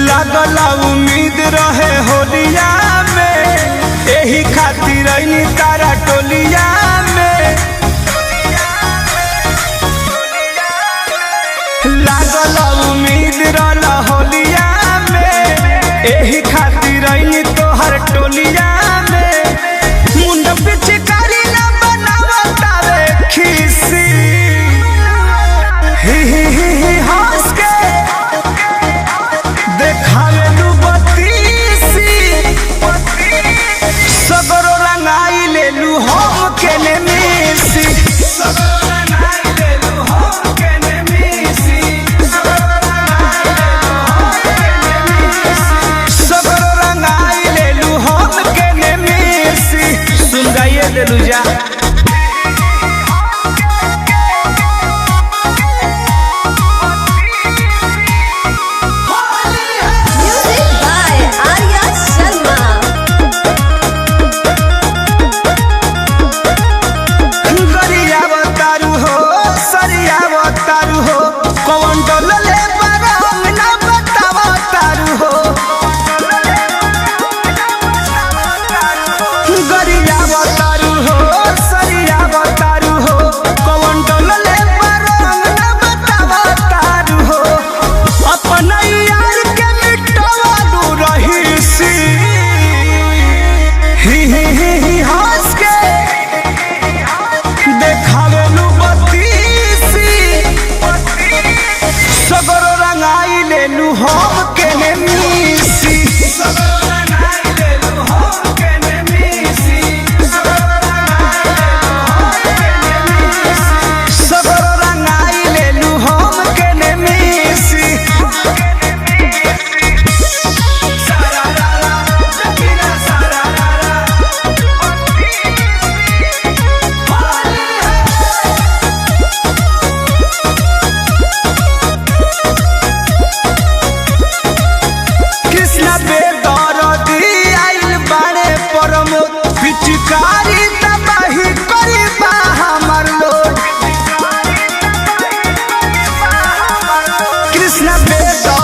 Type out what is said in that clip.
लागला उम्मीद रहे होलिया में, एही खातिर आइनी तारा टोलिया में। लागला उम्मीद रहला होलिया में, एही खातिर आइनी तोहर टोलिया में। मुंड पिचकारी ना बनावता रे खीसी, ही ही ही ही हंस के देखावे लू बत्तीसी। सगरो रंगाई ले लू हम केने मिसी, सगरो रंगाई ले लू हम केने मिसी, सगरो रंगाई ले लू हम केने मिसी। सुन गाइए दे लू जा पिचकारी तबाही करी बा हमर लोग। कृष्ण बेटा